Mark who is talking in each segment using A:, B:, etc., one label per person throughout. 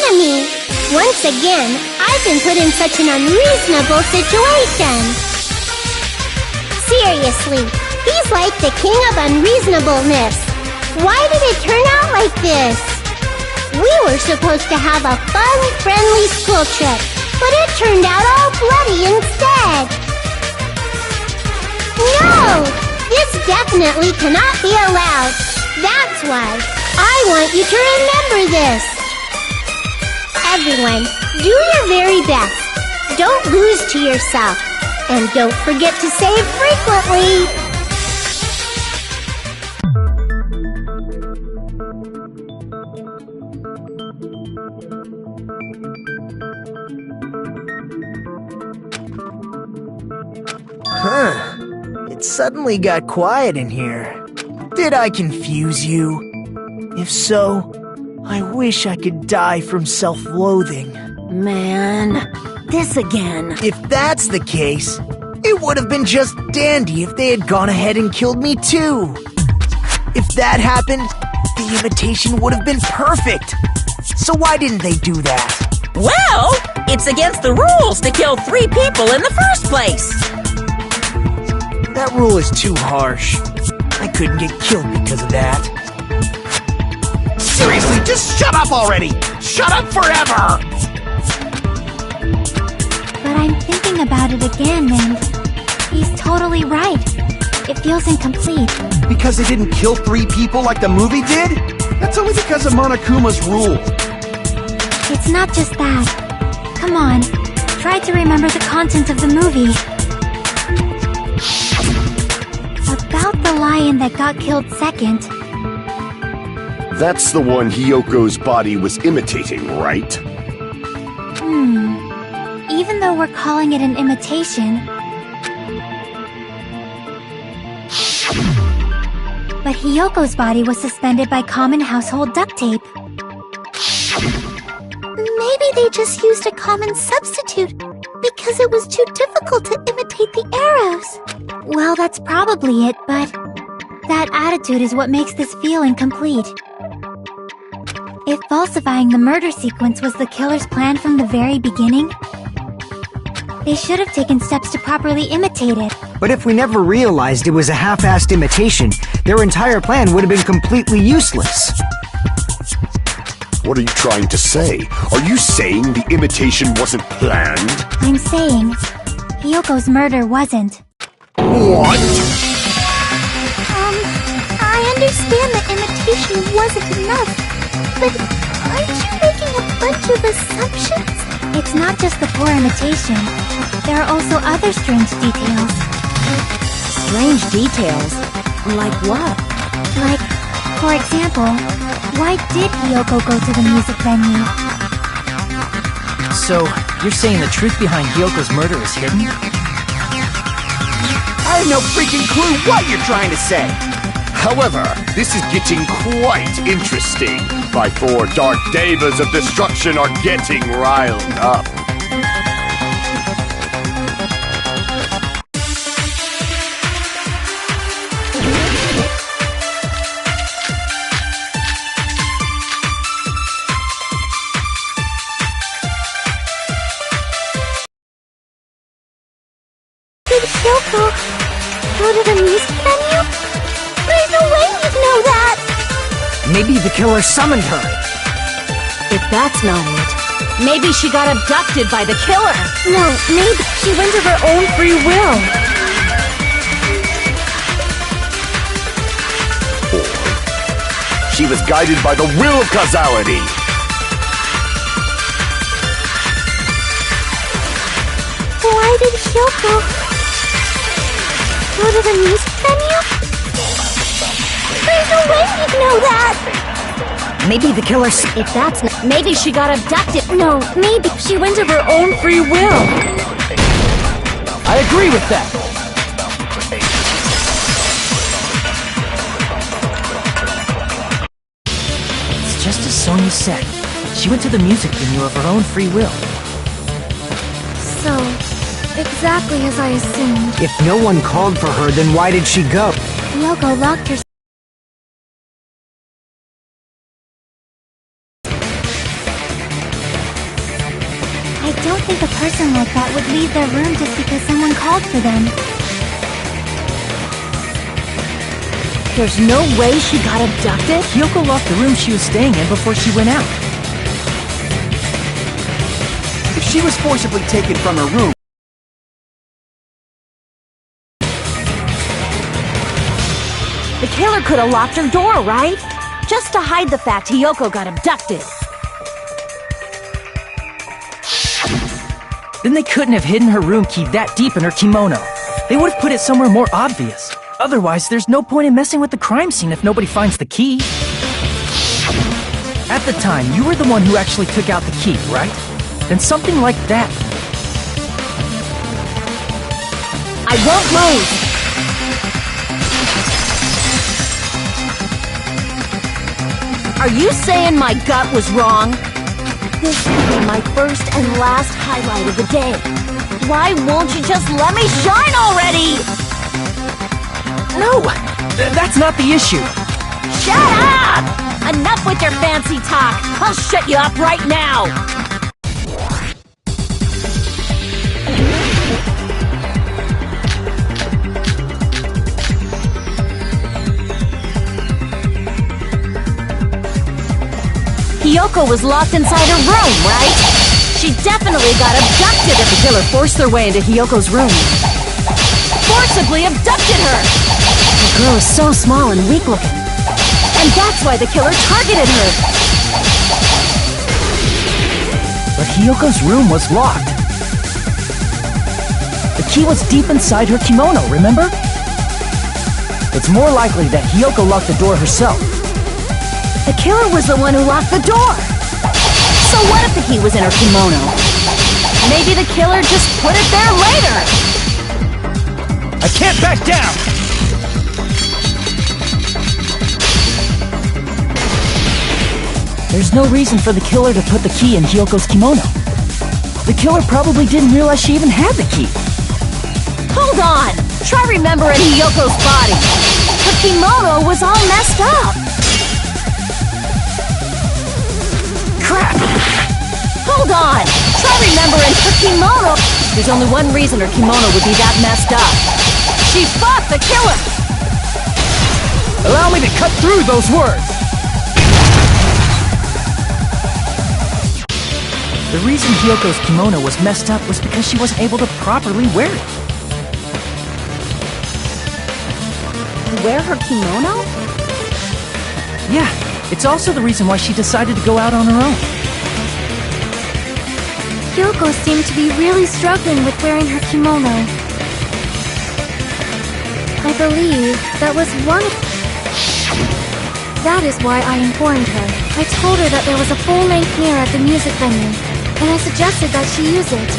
A: enemy. Once again, I've been put in such an unreasonable situation. Seriously, he's like the king of unreasonableness. Why did it turn out like this? We were supposed to have a fun, friendly school trip, but it turned out all bloody instead. No! This definitely cannot be allowed. That's why I want you to remember this. Everyone, do your very best. Don't lose to yourself. And don't forget to save frequently.
B: Huh. It suddenly got quiet in here. Did I confuse you? If so, I wish I could die from self-loathing.
C: Man, this again.
B: If that's the case, it would have been just dandy if they had gone ahead and killed me too. If that happened, the imitation would have been perfect. So why didn't they do that?
C: Well, it's against the rules to kill 3 people in the first place.
B: That rule is too harsh. I couldn't get killed because of that.
D: Seriously, just shut up already! Shut up forever!
A: But I'm thinking about it again, and he's totally right. It feels incomplete.
D: Because they didn't kill 3 people like the movie did? That's only because of Monokuma's rule.
A: It's not just that. Come on, try to remember the content of the movie. About the lion that got killed second.
E: That's the one Hyoko's body was imitating, right?
A: Even though we're calling it an imitation... But Hyoko's body was suspended by common household duct tape. Maybe they just used a common substitute because it was too difficult to imitate the arrows. Well, that's probably it, but that attitude is what makes this feel incomplete. If falsifying the murder sequence was the killer's plan from the very beginning, they should have taken steps to properly imitate it.
F: But if we never realized it was a half-assed imitation, their entire plan would have been completely useless.
E: What are you trying to say? Are you saying the imitation wasn't planned?
A: I'm saying Hyoko's murder wasn't.
E: What?
A: I understand that imitation wasn't enough, but aren't you making a bunch of assumptions? It's not just the poor imitation. There are also other strange details.
C: Strange details? Like what?
A: Like, for example, why did Hyoko go to the music venue?
G: So, you're saying the truth behind Hyoko's murder is hidden?
D: I have no freaking clue what you're trying to say!
E: However, this is getting quite interesting. My 4 dark devas of destruction are getting riled up.
A: Did Hyoko go to the music venue? There's no way you'd know that!
F: Maybe the killer summoned her.
C: If that's not it, maybe she got abducted by the killer.
A: No, maybe
C: She went of her own free will.
E: Or she was guided by the will of causality.
A: Why did Hyoko go to the music venue? There's no way you'd know that!
F: Maybe the killer
C: If that's not... Maybe she got abducted.
A: No, maybe
C: She went of her own free will.
G: I agree with that! It's just as Sonia said. She went to the music venue of her own free will.
A: So, exactly as I assumed.
F: If no one called for her, then why did she go?
A: Hyoko locked herself. don't think a person like that would leave their room just because someone called for them.
C: There's no way she got abducted?
G: Hiyoko locked the room she was staying in before she went out.
D: If she was forcibly taken from her room,
C: The killer could have locked her door, right? Just to hide the fact Hiyoko got abducted.
G: Then they couldn't have hidden her room key that deep in her kimono. They would have put it somewhere more obvious. Otherwise, there's no point in messing with the crime scene if nobody finds the key. At the time, you were the one who actually took out the key, right? Then something like that.
C: I won't move! Are you saying my gut was wrong? This could be my first and last highlight of the day. Why won't you just let me shine already?
G: No! That's not the issue.
C: Shut up! Enough with your fancy talk! I'll shut you up right now! Hiyoko was locked inside her room, right? She definitely got abducted if the killer forced their way into Hiyoko's room. Forcibly abducted her! The girl is so small and weak-looking. And that's why the killer targeted her.
G: But Hiyoko's room was locked. The key was deep inside her kimono, remember? It's more likely that Hiyoko locked the door herself.
C: The killer was the one who locked the door. So what if the key was in her kimono? Maybe the killer just put it there later.
G: I can't back down! There's no reason for the killer to put the key in Hiyoko's kimono. The killer probably didn't realize she even had the key.
C: Hold on! Try remembering Hiyoko's body. Her kimono was all messed up.
G: Crap!
C: Hold on! Try remembering her kimono! There's only one reason her kimono would be that messed up. She fought the killer!
G: Allow me to cut through those words! The reason Hiyoko's kimono was messed up was because she wasn't able to properly wear it.
C: Wear her kimono?
G: Yeah, it's also the reason why she decided to go out on her own.
A: Hiyoko seemed to be really struggling with wearing her kimono. I believe that was one of... That is why I informed her. I told her that there was a full-length mirror at the music venue, and I suggested that she use it.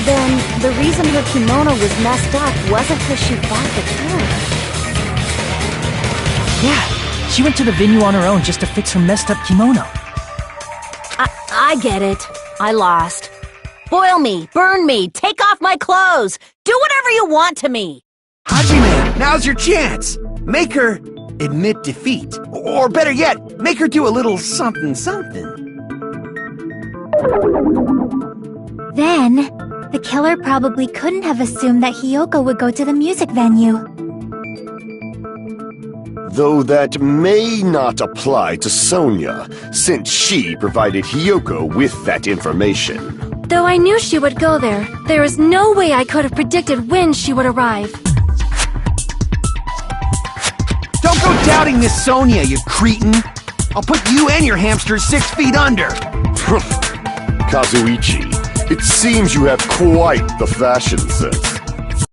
C: Then, the reason her kimono was messed up wasn't because she fought the killer.
G: Yeah, she went to the venue on her own just to fix her messed up kimono.
C: I get it. I lost. Boil me, burn me, take off my clothes, do whatever you want to me.
D: Hajime, now's your chance. Make her admit defeat. Or better yet, make her do a little something.
A: Then, the killer probably couldn't have assumed that Hiyoko would go to the music venue.
E: Though that may not apply to Sonia, since she provided Hiyoko with that information.
A: Though I knew she would go there, there is no way I could have predicted when she would arrive.
D: Don't go doubting Miss Sonia, you cretin. I'll put you and your hamsters 6 feet under.
E: Kazuichi, it seems you have quite the fashion sense.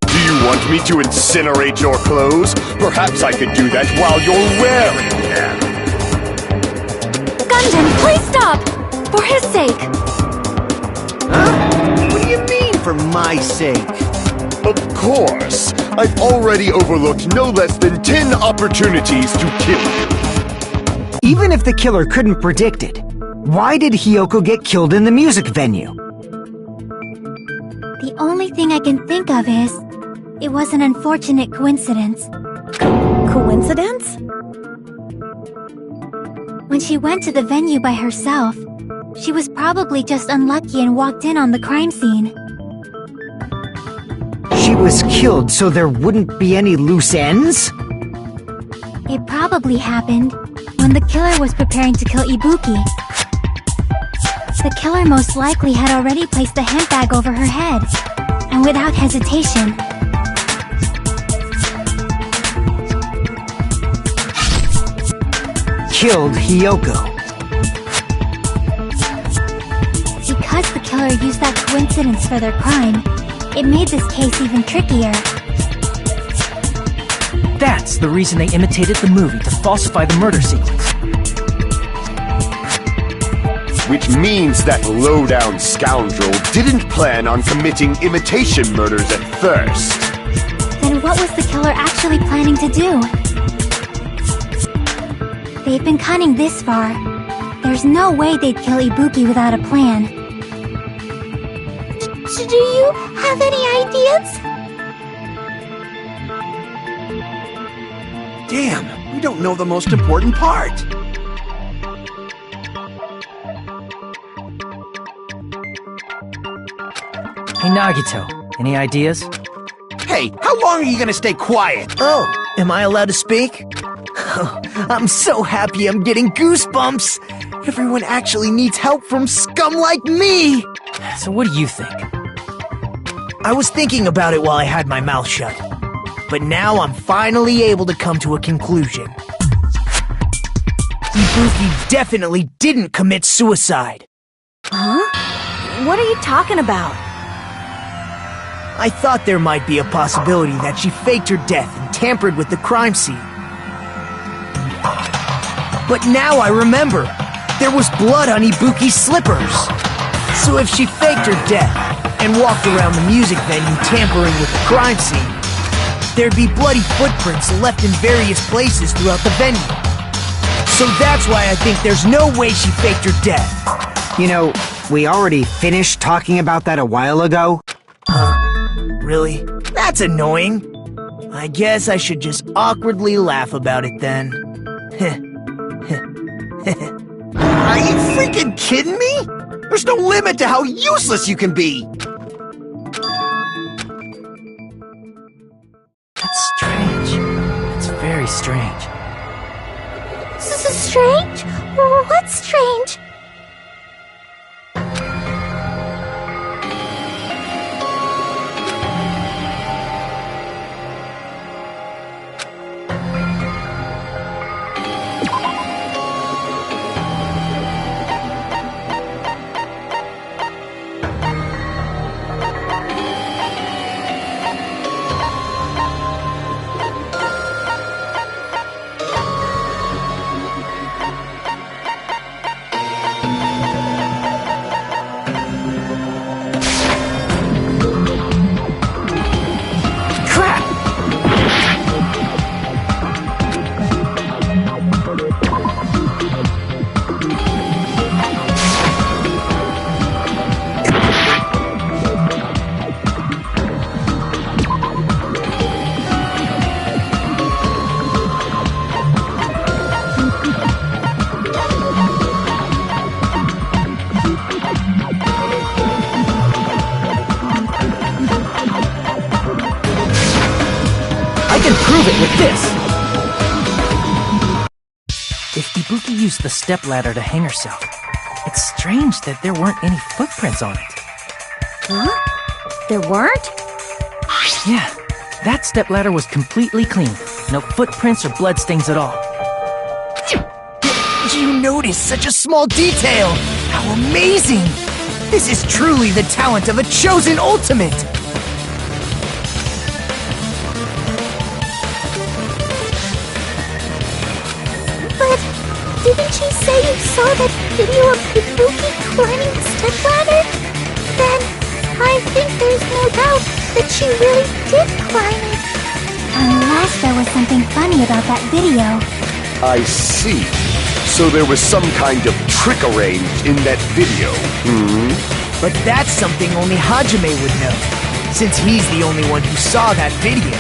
E: Do you want me to incinerate your clothes? Perhaps I could do that while you're wearing them.
A: Gundam, please stop! For his sake!
D: Huh? What do you mean, for my sake?
E: Of course. I've already overlooked no less than 10 opportunities to kill you.
F: Even if the killer couldn't predict it, why did Hiyoko get killed in the music venue?
A: The only thing I can think of is... it was an unfortunate coincidence.
C: Coincidence?
A: When she went to the venue by herself, She was probably just unlucky and walked in on the crime scene.
F: She was killed so there wouldn't be any loose ends?
A: It probably happened when the killer was preparing to kill Ibuki. The killer most likely had already placed the handbag over her head, and without hesitation,
F: killed Hiyoko.
A: Because the killer used that coincidence for their crime, it made this case even trickier.
G: That's the reason they imitated the movie to falsify the murder sequence.
E: Which means that low-down scoundrel didn't plan on committing imitation murders at first.
A: Then what was the killer actually planning to do? They've been cunning this far. There's no way they'd kill Ibuki without a plan. Do you have any ideas?
D: Damn, we don't know the most important part.
G: Hey Nagito, any ideas?
D: Hey, how long are you gonna stay quiet?
B: Oh, am I allowed to speak? I'm so happy I'm getting goosebumps! Everyone actually needs help from scum like me!
G: So what do you think?
B: I was thinking about it while I had my mouth shut. But now I'm finally able to come to a conclusion. Ibuki definitely didn't commit suicide.
C: Huh? What are you talking about?
B: I thought there might be a possibility that she faked her death and tampered with the crime scene. But now I remember, there was blood on Ibuki's slippers. So if she faked her death and walked around the music venue tampering with the crime scene, there'd be bloody footprints left in various places throughout the venue. So that's why I think there's no way she faked her death.
F: You know, we already finished talking about that a while ago.
B: Really? That's annoying. I guess I should just awkwardly laugh about it then.
D: Are you freaking kidding me? There's no limit to how useless you can be.
G: That's strange. That's very strange.
A: This is strange? What's strange?
G: Prove it with this! If Ibuki used the stepladder to hang herself, it's strange that there weren't any footprints on it.
C: Huh? There weren't?
G: Yeah, that stepladder was completely clean. No footprints or bloodstains at all.
B: You notice such a small detail! How amazing! This is truly the talent of a chosen ultimate!
A: Didn't you say you saw that video of Ibuki climbing the stepladder? Then, I think there's no doubt that she really did climb it. Unless there was something funny about that video.
E: I see. So there was some kind of trick arranged in that video,
B: But that's something only Hajime would know, since he's the only one who saw that video.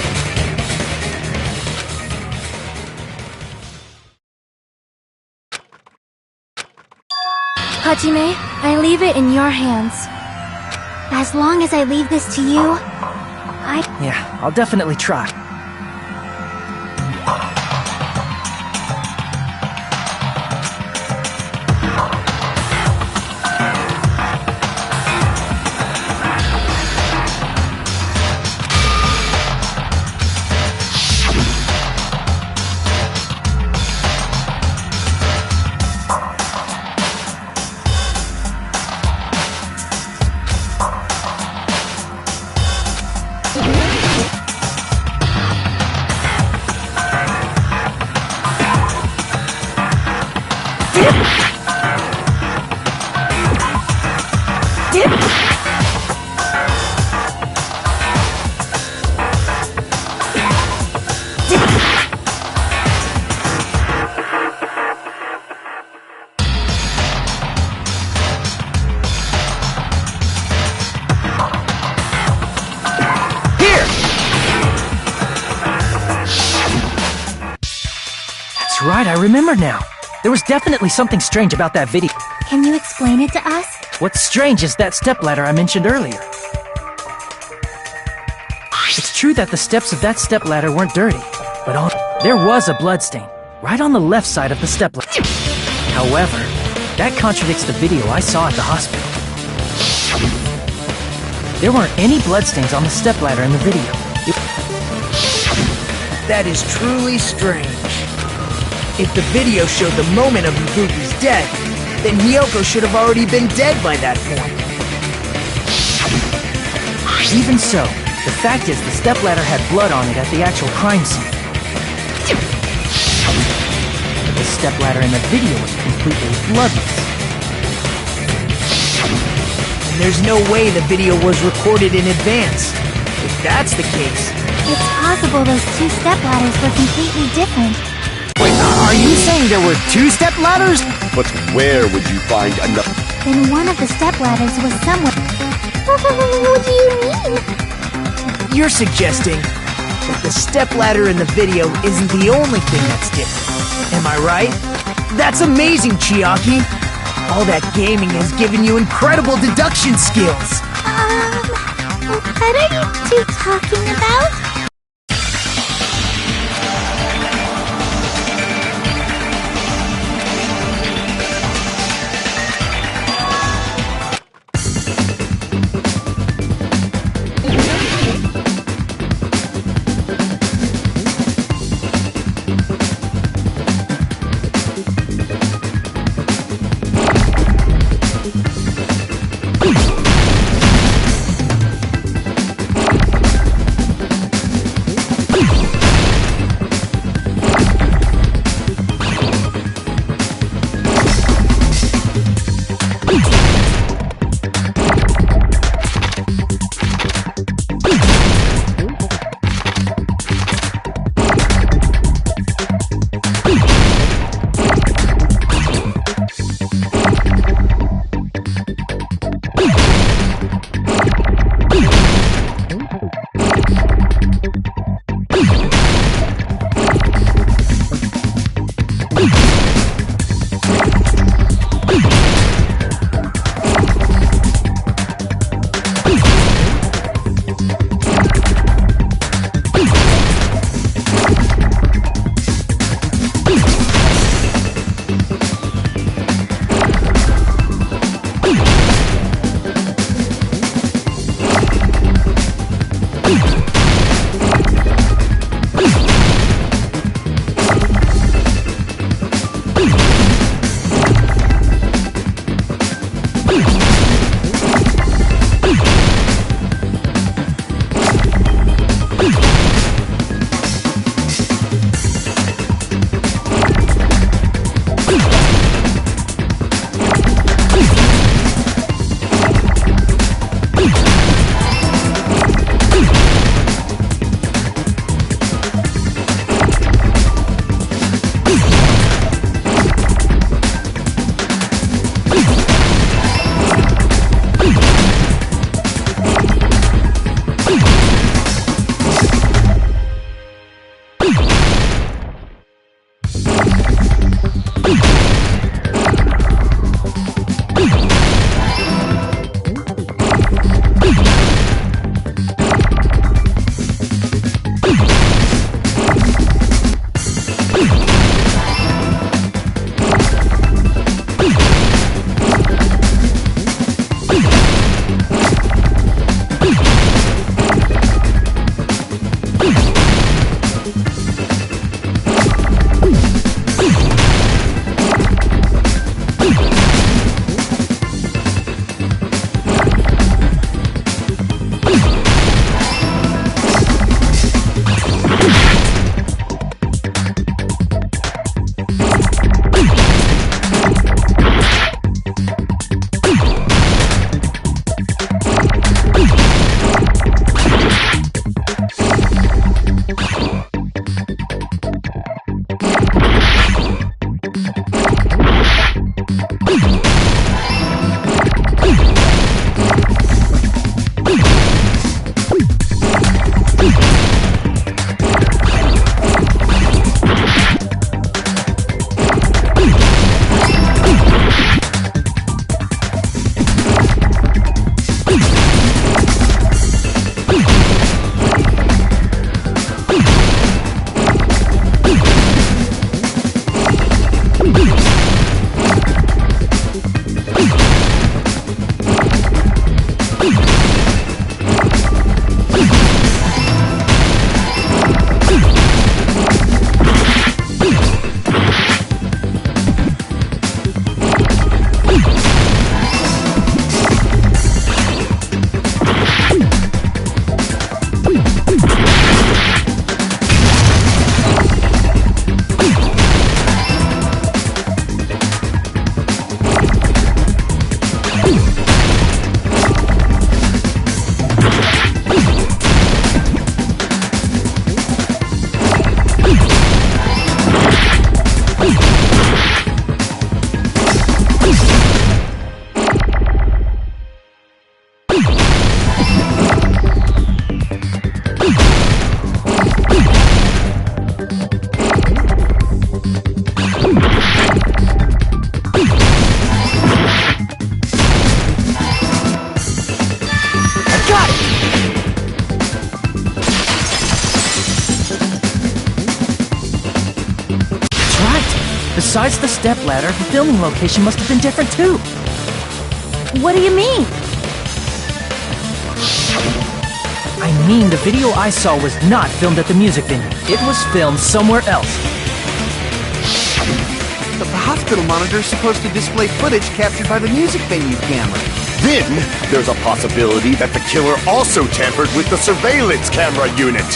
A: Hajime, I leave it in your hands. As long as I leave this to you,
G: Yeah, I'll definitely try. That's right, I remember now. There was definitely something strange about that video.
A: can you explain it to us?
G: What's strange is that stepladder I mentioned earlier. It's true that the steps of that stepladder weren't dirty, but there was a bloodstain right on the left side of the stepladder. However, that contradicts the video I saw at the hospital. There weren't any bloodstains on the stepladder in the video.
B: That is truly strange. If the video showed the moment of Ibuki's death, then Hiyoko should have already been dead by that point.
G: Even so, the fact is the stepladder had blood on it at the actual crime scene. But the stepladder in the video was completely bloodless.
B: And there's no way the video was recorded in advance. If that's the case...
A: It's possible those two stepladders were completely different.
F: Wait, are you saying there were two stepladders?
E: But where would you find enough?
A: Then one of the stepladders was somewhere... What do you mean?
B: You're suggesting that the stepladder in the video isn't the only thing that's different. Am I right? That's amazing, Chiaki! All that gaming has given you incredible deduction skills!
A: What are you two talking about?
G: Besides the stepladder, the filming location must have been different too.
C: What do you mean?
G: I mean, the video I saw was not filmed at the music venue. It was filmed somewhere else.
D: But the hospital monitor is supposed to display footage captured by the music venue camera.
E: Then, there's a possibility that the killer also tampered with the surveillance camera unit.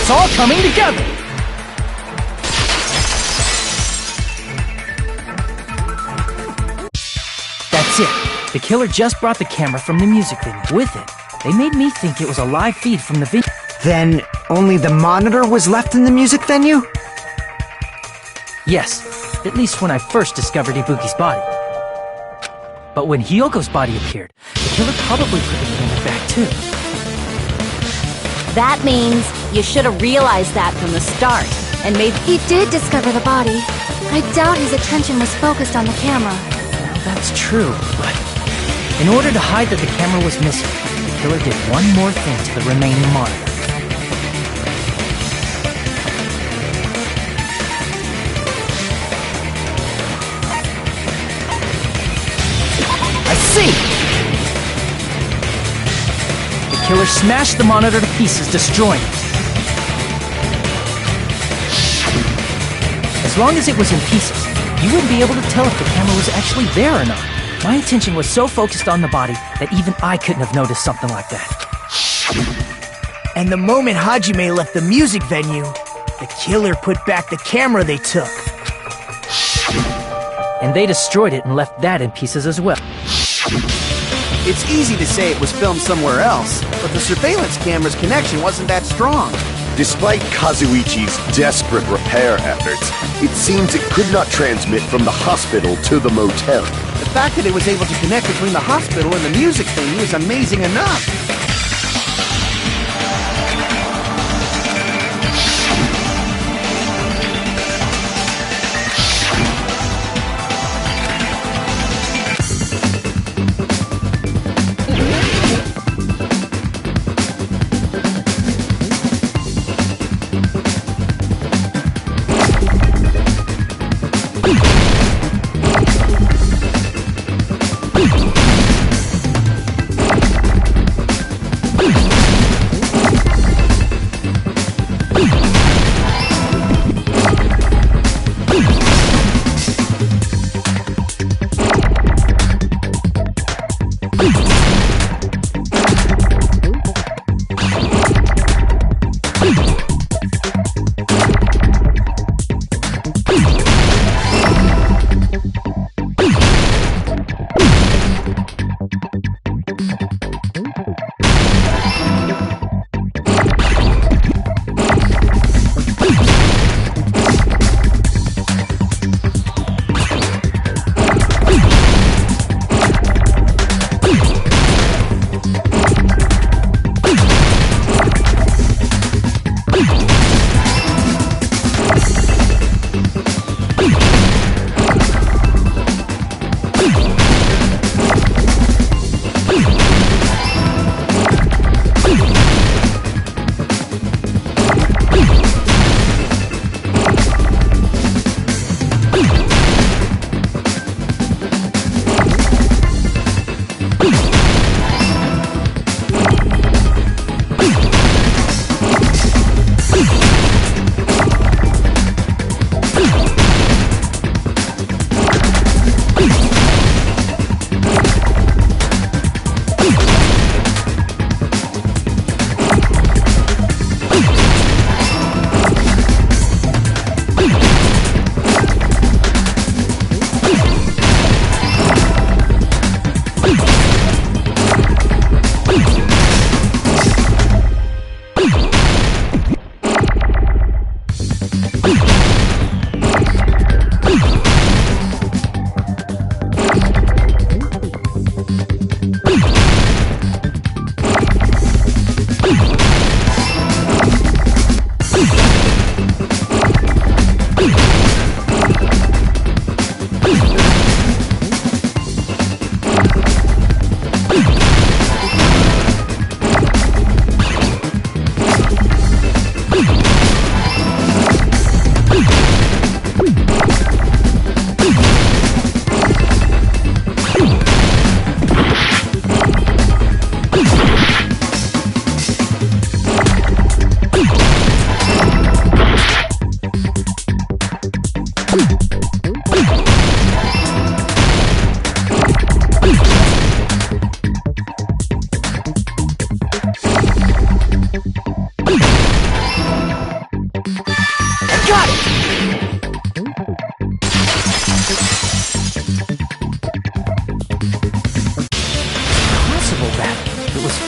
G: It's all coming together! That's it. The killer just brought the camera from the music venue. With it, they made me think it was a live feed from the video.
F: Then only the monitor was left in the music venue?
G: Yes, at least when I first discovered Ibuki's body. But when Hyoko's body appeared, the killer probably put the camera back too.
C: That means you should have realized that from the start and made...
A: He did discover the body. I doubt his attention was focused on the camera.
G: Well, that's true, but in order to hide that the camera was missing, the killer did one more thing to the remaining monitor. killer smashed the monitor to pieces, destroying it. As long as it was in pieces, you wouldn't be able to tell if the camera was actually there or not. My attention was so focused on the body that even I couldn't have noticed something like that.
B: And the moment Hajime left the music venue, the killer put back the camera they took.
G: And they destroyed it and left that in pieces as well.
D: It's easy to say it was filmed somewhere else, but the surveillance camera's connection wasn't that strong.
E: Despite Kazuichi's desperate repair efforts, it seems it could not transmit from the hospital to the motel.
D: The fact that it was able to connect between the hospital and the music venue is amazing enough.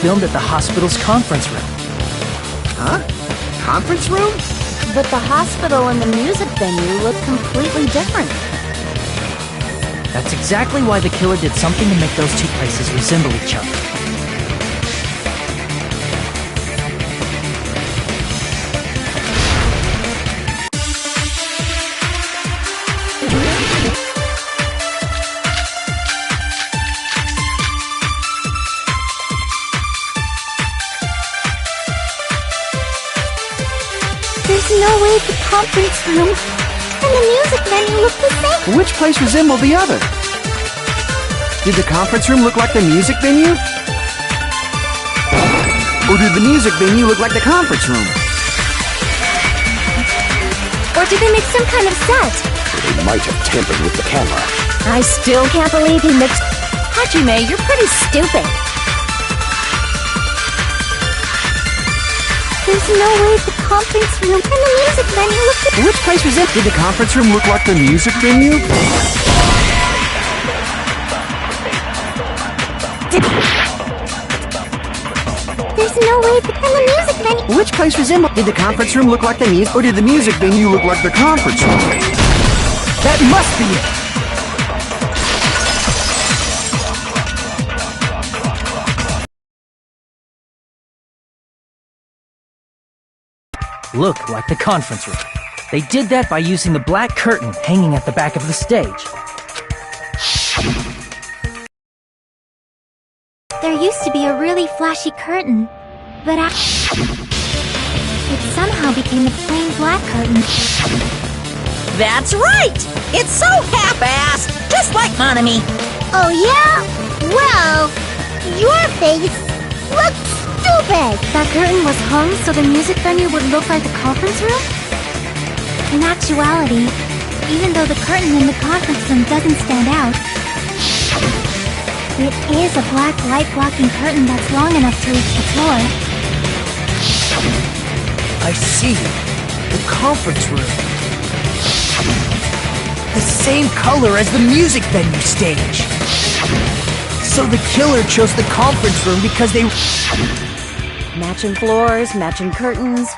G: Filmed at the hospital's conference room.
D: Huh? Conference room?
C: But the hospital and the music venue look completely different.
G: That's exactly why the killer did something to make those two places resemble each other.
A: There's no way the conference room and the music venue look the same.
D: Which place resembled the other? Did the conference room look like the music venue?
F: Or did the music venue look like the conference room?
A: Or did they make some kind of set?
E: They might have tampered with the camera.
C: I still can't believe he mixed... Hajime, you're pretty stupid.
A: There's no way the conference room and the music venue look...
F: Which place was it? Did the conference room look like the music venue?
A: There's no way and the music venue...
F: Which place was in? Did the conference room look like the music, or did the music venue look like the conference room? That must be it!
G: Look like the conference room. They did that by using the black curtain hanging at the back of the stage.
A: There used to be a really flashy curtain, but it somehow became a plain black curtain.
C: That's right! It's so half-assed, just like Monami.
A: Oh yeah? Well, your face looks stupid! That curtain was hung so the music venue would look like the conference room? In actuality, even though the curtain in the conference room doesn't stand out, it is a black light-blocking curtain that's long enough to reach the floor.
B: I see. The conference room. The same color as the music venue stage. So the killer chose the conference room because they...
C: Matching floors, matching curtains.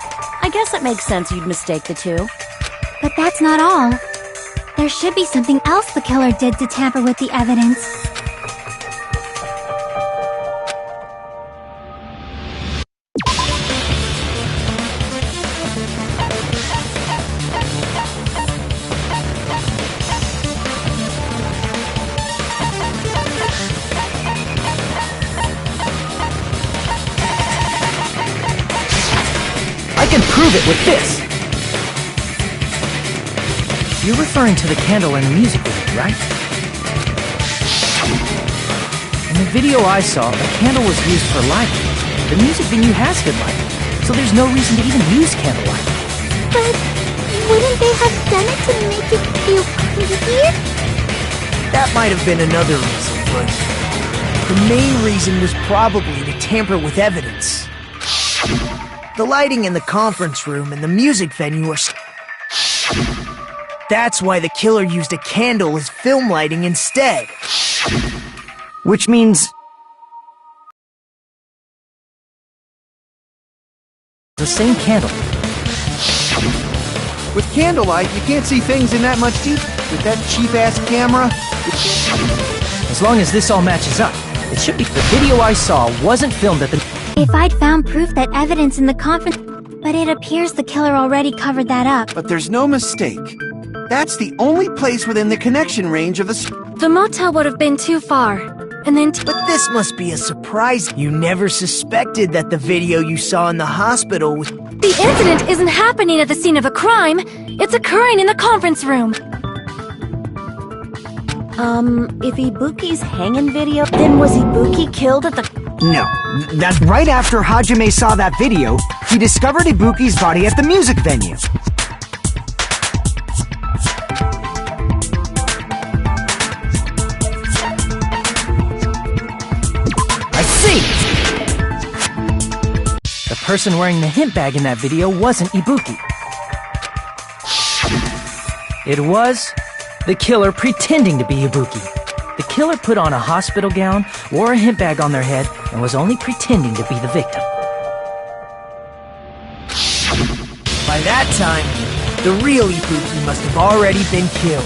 C: I guess it makes sense you'd mistake the two.
A: But that's not all. There should be something else the killer did to tamper with the evidence.
G: I can prove it with this! You're referring to the candle in the music video, right? In the video I saw, a candle was used for lighting. The music venue has good lighting, so there's no reason to even use candlelight.
A: But wouldn't they have done it to make it feel creepier?
B: That might have been another reason, but... the main reason was probably to tamper with evidence. The lighting in the conference room and the music venue are... That's why the killer used a candle as film lighting instead.
F: Which means...
G: The same candle.
D: With candlelight, you can't see things in that much detail. With that cheap-ass camera...
G: As long as this all matches up, it should be... The video I saw wasn't filmed at the...
A: If I'd found proof that evidence in the conference... But it appears the killer already covered that up.
D: But there's no mistake. That's the only place within the connection range of the...
A: The motel would have been too far. And then...
B: But this must be a surprise. You never suspected that the video you saw in the hospital was...
A: The incident isn't happening at the scene of a crime. It's occurring in the conference room.
C: If Ibuki's hanging video, then was Ibuki killed at the...
F: No. That's right after Hajime saw that video, he discovered Ibuki's body at the music venue.
G: I see! The person wearing the hint bag in that video wasn't Ibuki. It was the killer pretending to be Ibuki. The killer put on a hospital gown, wore a hint bag on their head, and was only pretending to be the victim.
B: By that time, the real Ibuki must have already been killed.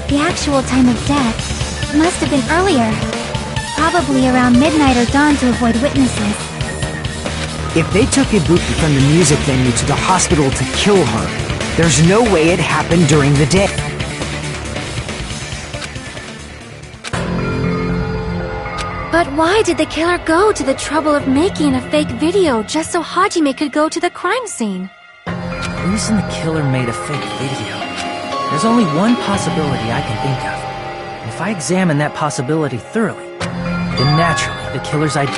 A: The actual time of death must have been earlier. Probably around midnight or dawn to avoid witnesses.
F: If they took Ibuki from the music venue to the hospital to kill her, there's no way it happened during the day.
A: But why did the killer go to the trouble of making a fake video just so Hajime could go to the crime scene?
G: The reason the killer made a fake video, there's only one possibility I can think of. And if I examine that possibility thoroughly, then naturally, the killer's idea.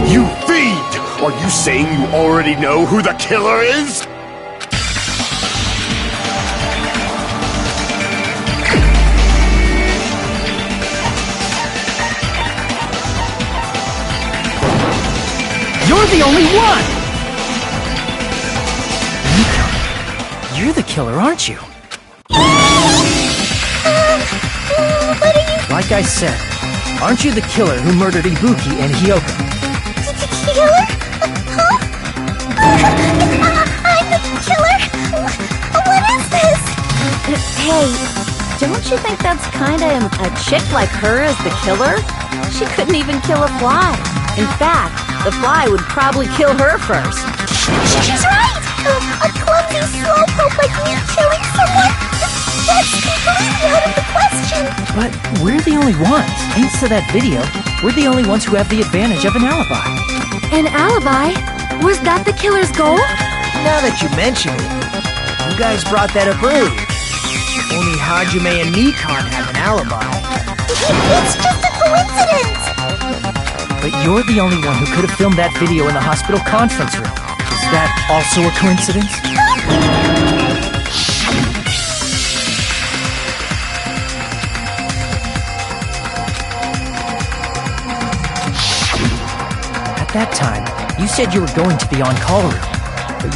E: You fiend! Are you saying you already know who the killer is?
G: You're the only one! You're the killer, aren't you? Like I said, aren't you the killer who murdered Ibuki and Hyoko?
A: Killer? Huh? I'm the killer? What is this?
C: Hey, don't you think that's kinda a chick like her as the killer? She couldn't even kill a fly. In fact, the fly would probably kill her first.
A: She's right! A clumsy slowpoke like me killing someone? That's completely out of the question!
G: But we're the only ones. Thanks to that video, we're the only ones who have the advantage of an alibi.
C: An alibi? Was that the killer's goal?
B: Now that you mention it, you guys brought that up earlier. Only Hajime and Nikon have an alibi.
A: It's just a coincidence!
G: But you're the only one who could have filmed that video in the hospital conference room. Is that also a coincidence? At that time, you said you were going to the on-call room. But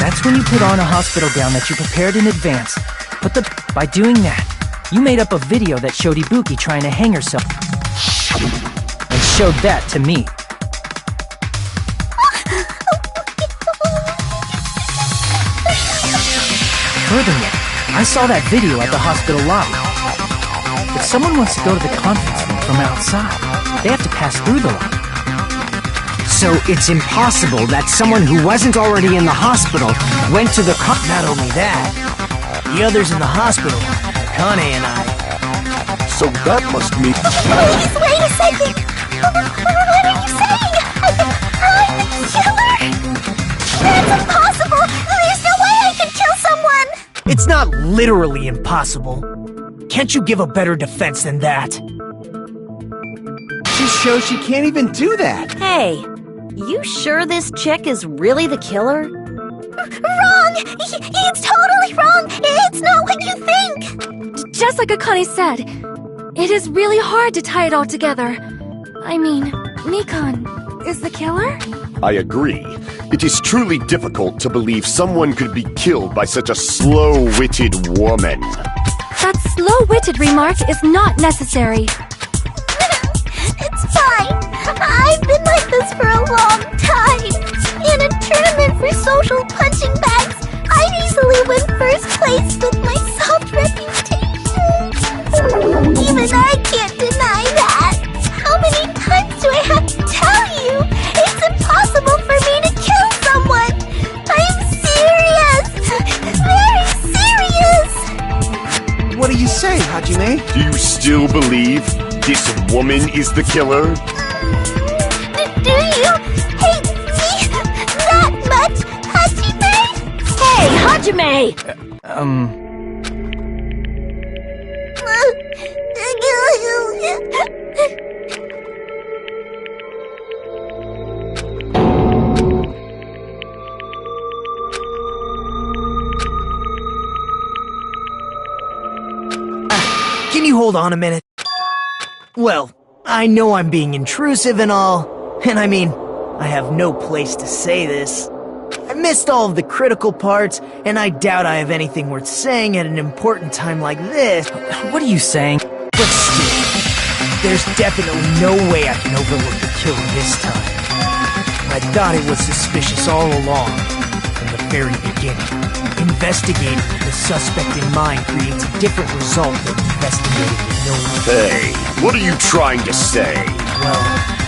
G: that's when you put on a hospital gown that you prepared in advance. By doing that, you made up a video that showed Ibuki trying to hang herself. And showed that to me. Furthermore, I saw that video at the hospital lobby. If someone wants to go to the conference room from outside, they have to pass through the lobby.
F: So it's impossible that someone who wasn't already in the hospital went to the
B: Not only that, the others in the hospital, Kane and I.
E: So that must mean...
A: Please, wait a second! What are you saying? I'm the killer? That's impossible! There's no way I could kill someone!
B: It's not literally impossible. Can't you give a better defense than that?
D: Just shows she can't even do that.
C: Hey, you sure this chick is really the killer?
A: Wrong! It's totally wrong! It's not what you think!
H: Just like Akane said, it is really hard to tie it all together. I mean, Nikon is the killer?
E: I agree. It is truly difficult to believe someone could be killed by such a slow-witted woman.
H: That slow-witted remark is not necessary.
A: It's fine. I've been like this for a long time. In a tournament for social punching bags, I'd easily win first place with my soft reputation. Even I can't deny that. How many times do I have to tell you? It's impossible for me to kill someone. I'm serious. Very serious.
D: What do you say, Hajime?
E: Do you still believe this woman is the killer?
A: Do you hate me that much, Hajime?
C: Hey, Hajime!
B: Can you hold on a minute? Well, I know I'm being intrusive and all, and I mean, I have no place to say this. I missed all of the critical parts, and I doubt I have anything worth saying at an important time like this.
G: What are you saying?
B: But still, there's definitely no way I can overlook the killer this time. I thought it was suspicious all along, from the very beginning. Investigating with the suspect in mind creates a different result than investigating with no one.
E: Hey, what are you trying to say?
B: Well,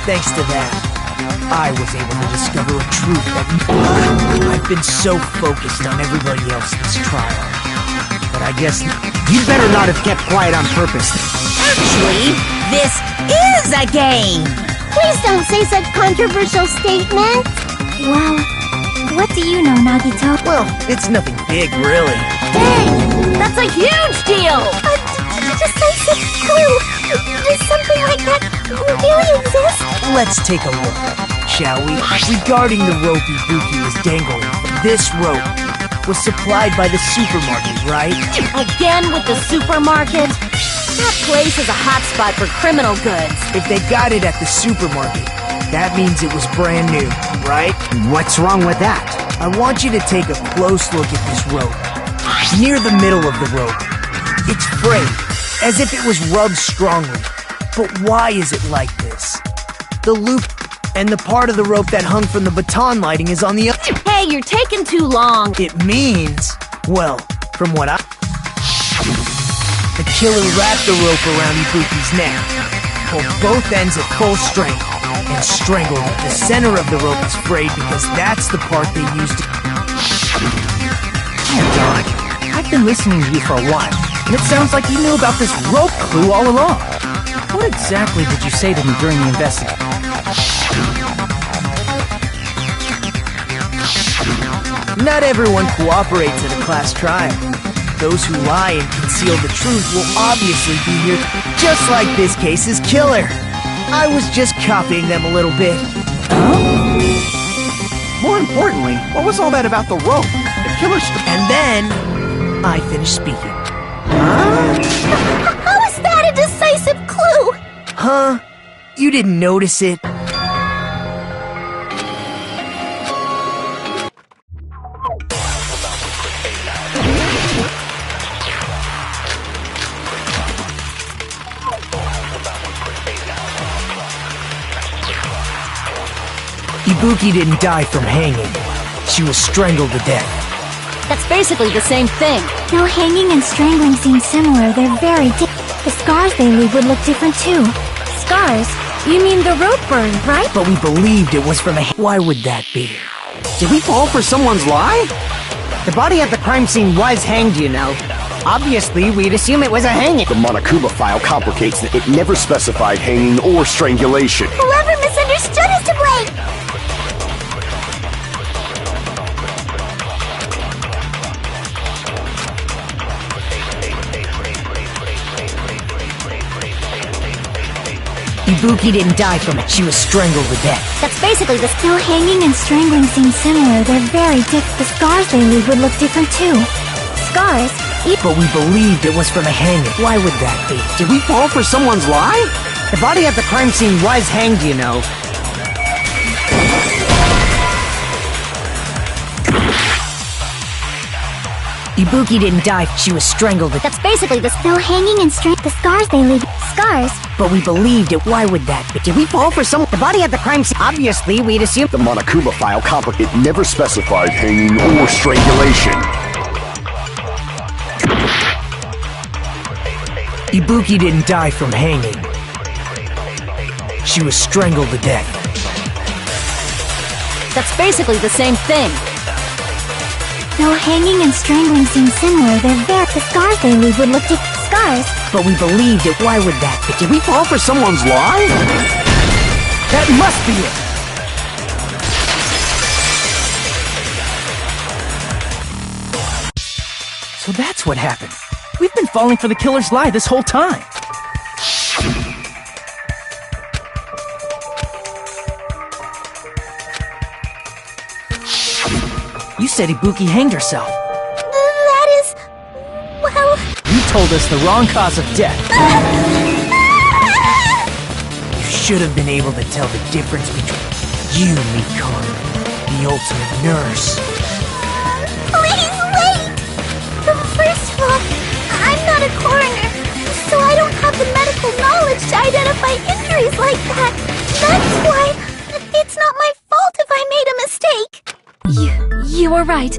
B: thanks to that, I was able to discover a truth that I've been so focused on everybody else this trial. But I guess
F: You'd better not have kept quiet on purpose.
I: Actually, this is a game!
A: Please don't say such controversial statements.
H: Well, what do you know, Nagito?
B: well, it's nothing big, really.
C: Dang! That's a huge deal!
A: Decisive clue. Does something like that really exist?
B: Let's take a look, shall we? Regarding the rope Ibuki was dangling, this rope was supplied by the supermarket, right?
C: Again with the supermarket? That place is a hotspot for criminal goods.
B: If they got it at the supermarket, that means it was brand new, right?
F: What's wrong with that?
B: I want you to take a close look at this rope. Near the middle of the rope, it's frayed, as if it was rubbed strongly. But why is it like this? The loop and the part of the rope that hung from the baton lighting is on the other.
C: Hey, you're taking too long.
B: It means, well, from what the killer wrapped the rope around Ibuki's neck, pulled both ends at full strength, and strangled it. The center of the rope is frayed because that's the part they used to...
G: Oh God, I've been listening to you for a while, and it sounds like you knew about this rope clue all along. What exactly did you say to me during the investigation?
B: Not everyone cooperates at a class trial. Those who lie and conceal the truth will obviously be here, just like this case's killer. I was just copying them a little bit.
D: More importantly, what was all that about the rope? The killer's...
B: And then, I finished speaking.
A: How is that a decisive clue?
B: Huh? You didn't notice it? Ibuki didn't die from hanging. She was strangled to death.
C: That's basically the same thing.
A: Though hanging and strangling seem similar, they're very different. The scars they leave would look different too.
H: Scars? You mean the rope burn, right?
B: But we believed it was from a... Why would that be?
F: Did we fall for someone's lie? The body at the crime scene was hanged, you know. Obviously, we'd assume it was a hanging.
E: The Monokuma file complicates that it never specified hanging or strangulation.
A: Whoever misunderstood is to blame!
B: Ibuki didn't die from it. She was strangled to death.
A: That's basically the... Though hanging and strangling seem similar, they're very different. The scars they leave would look different too. Scars?
B: But we believed it was from a hanging. Why would that be?
F: Did we fall for someone's lie? The body at the crime scene was hanged, you know.
B: Ibuki didn't die. She was strangled to death.
A: That's basically the... Though hanging and the scars they leave... Scars?
B: But we believed it. Why would that be?
F: Did we fall for someone? The body at the crime scene. Obviously, we'd assume...
E: The Monokuma file complicates. It never specified hanging or strangulation.
B: Ibuki didn't die from hanging. She was strangled to death.
C: That's basically the same thing.
A: Though hanging and strangling seem similar, they're very... The scars they leave would look different. Scars?
B: But we believed it. Why would that be?
F: Did we fall for someone's lie?
B: That must be it!
G: So that's what happened. We've been falling for the killer's lie this whole time. You said Ibuki hanged herself.
A: That is... well...
G: You told us the wrong cause of death.
B: You should have been able to tell the difference between you, Mikon, the ultimate nurse.
A: Please wait! First of all, I'm not a coroner, so I don't have the medical knowledge to identify injuries like that. That's why it's not my fault if I made a mistake.
H: You are right.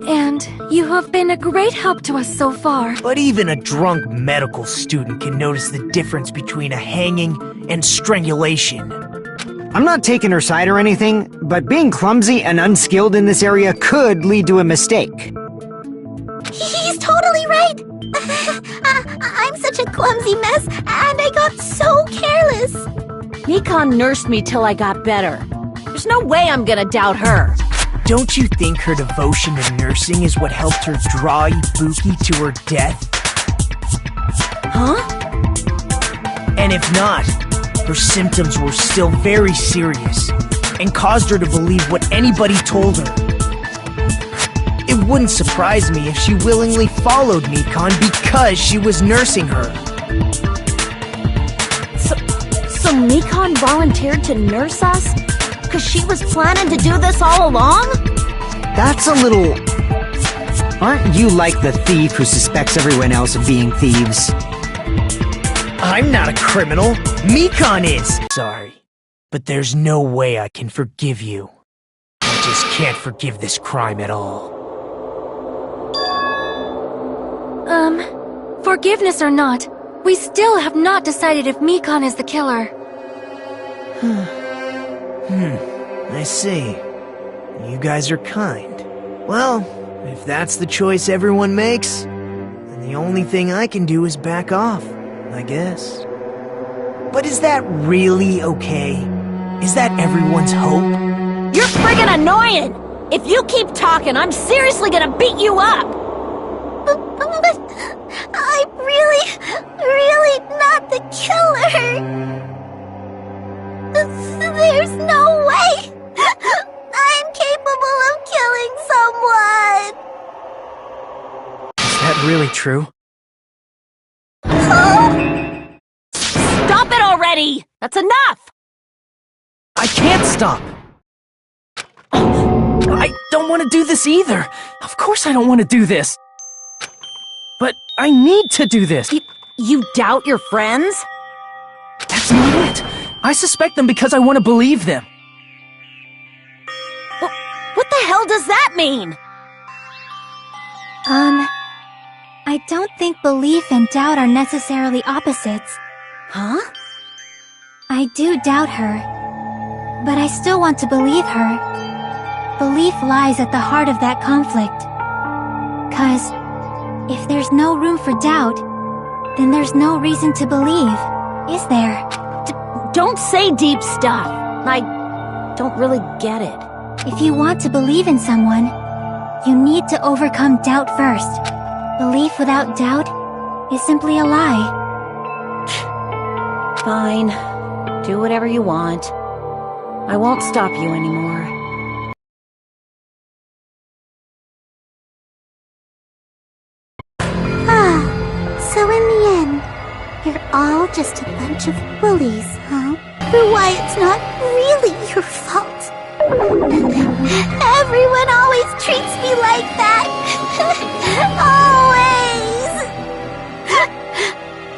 H: And you have been a great help to us so far.
B: But even a drunk medical student can notice the difference between a hanging and strangulation.
F: I'm not taking her side or anything, but being clumsy and unskilled in this area could lead to a mistake.
A: He's totally right. I'm such a clumsy mess, and I got so careless.
C: Mikon nursed me till I got better. There's no way I'm gonna doubt her.
B: Don't you think her devotion to nursing is what helped her draw Ibuki to her death?
C: Huh?
B: And if not, her symptoms were still very serious and caused her to believe what anybody told her. It wouldn't surprise me if she willingly followed Mikan because she was nursing her.
C: So Mikan volunteered to nurse us? Because she was planning to do this all along?
F: That's a little... Aren't you like the thief who suspects everyone else of being thieves?
B: I'm not a criminal. Mikan is. Sorry, but there's no way I can forgive you. I just can't forgive this crime at all.
H: Forgiveness or not, we still have not decided if Mikan is the killer.
B: I see. You guys are kind. Well, if that's the choice everyone makes, then the only thing I can do is back off, I guess. But is that really okay? Is that everyone's hope?
C: You're friggin' annoying! If you keep talking, I'm seriously gonna beat you up!
A: But I'm really not the killer. There's no way I'm capable of killing someone.
G: Is that really true?
C: Stop it already! That's enough!
G: I can't stop! I don't want to do this either! Of course I don't want to do this! But I need to do this!
C: You doubt your friends?
G: That's not it! I suspect them because I want to believe them!
C: What the hell does that mean?
A: I don't think belief and doubt are necessarily opposites.
C: Huh?
A: I do doubt her, but I still want to believe her. Belief lies at the heart of that conflict. 'Cause if there's no room for doubt, then there's no reason to believe, is there?
C: Don't say deep stuff. I don't really get it.
A: If you want to believe in someone, you need to overcome doubt first. Belief without doubt is simply a lie.
C: Fine. Do whatever you want. I won't stop you anymore.
A: So in the end, you're all just a bunch of bullies, huh? For why it's not really your fault. Everyone always treats me like that. Always.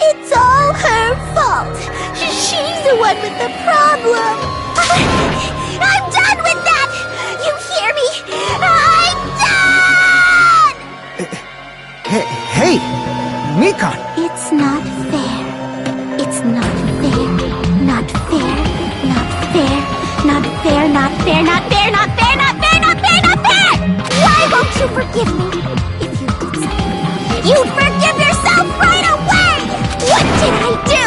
A: It's all her fault. She's the one with the problem. I'm done with that. You hear me? I'm done!
F: Hey! Mikan!
A: It's not fair. It's not fair. Not fair. Not fair. Not fair. Not fair. Not fair. Not fair. Not fair. Not fair. Not fair! Why won't you forgive me? If you did something, you'd forgive yourself right away! What did I do?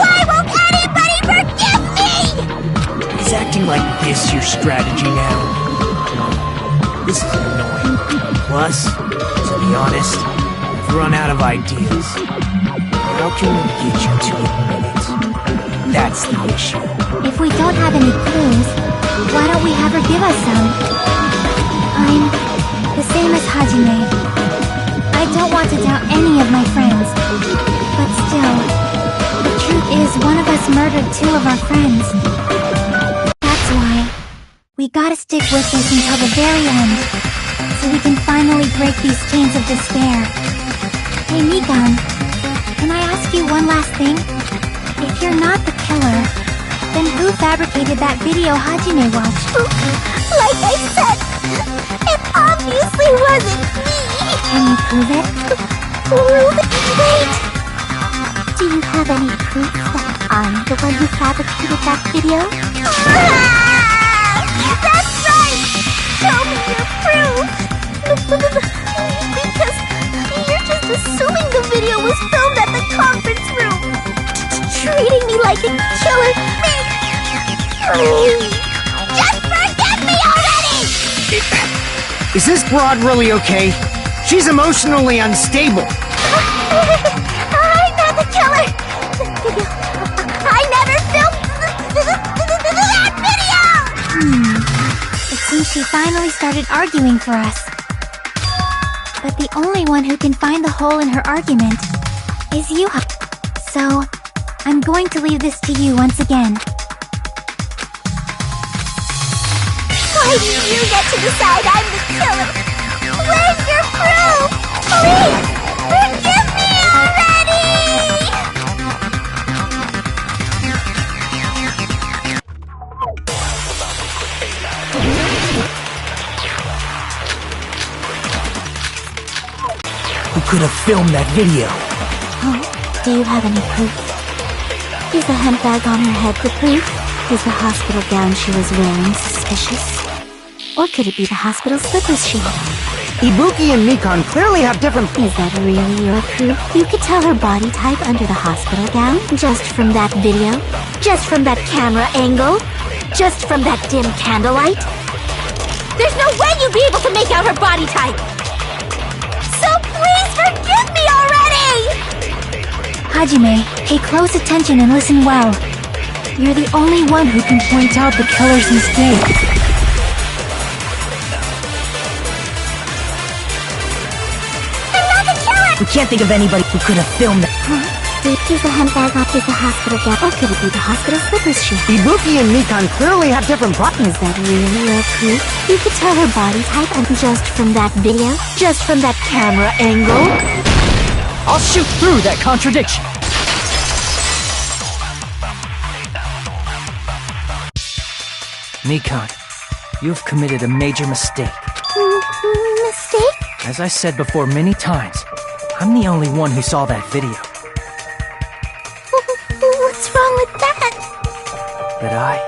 A: Why won't anybody forgive me?
B: Is acting like this your strategy now? This is annoying. Plus, to be honest, I've run out of ideas. How can we get you to admit it? That's the issue.
A: If we don't have any clues, why don't we have her give us some? I'm the same as Hajime. I don't want to doubt any of my friends. But still, the truth is one of us murdered two of our friends. That's why we gotta stick with this until the very end, so we can finally break these chains of despair. Hey Mikan, can I ask you one last thing? If you're not the killer, then who fabricated that video Hajime watched? Like I said, it obviously wasn't me! Can you prove it? Prove it? Wait! Do you have any proof that I'm the one who fabricated that video? That's right! Show me your proof! Because you're just assuming the video was filmed at the conference room! Treating me like a killer! Please! Just forgive me already!
F: Is this broad really okay? She's emotionally unstable.
A: I'm not the killer! The video she finally started arguing for us. But the only one who can find the hole in her argument is you. So, I'm going to leave this to you once again.
J: Why do you get to decide I'm the killer? Where's your proof? Please, forgive me already!
B: Who could have filmed that video?
A: Oh, do you have any proof? Is the handbag on her head the proof? Is the hospital gown she was wearing suspicious? Or could it be the hospital slippers she had on?
F: Ibuki and Mikan clearly have different...
A: Is that really your proof? You could tell her body type under the hospital gown? Just from that video? Just from that camera angle? Just from that dim candlelight?
J: There's no way you'd be able to make out her body type! So please forgive me already!
A: Hajime, pay close attention and listen well. You're the only one who can point out the killer's mistake.
B: We can't think of anybody who could have filmed that.
A: Is the handbag off? Is the hospital gown? Or could it be the hospital slippers she had?
F: Ibuki and Mikan clearly have different
A: Is that really your proof? You could tell her body type and just from that video? Just from that camera angle?
G: I'll shoot through that contradiction. Mikan, you've committed a major mistake.
A: Mistake?
G: As I said before many times, I'm the only one who saw that video.
A: What's wrong with that?
G: But I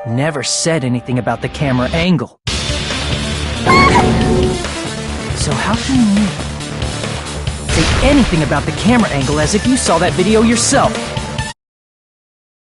G: never said anything about the camera angle. So how can you say anything about the camera angle as if you saw that video yourself?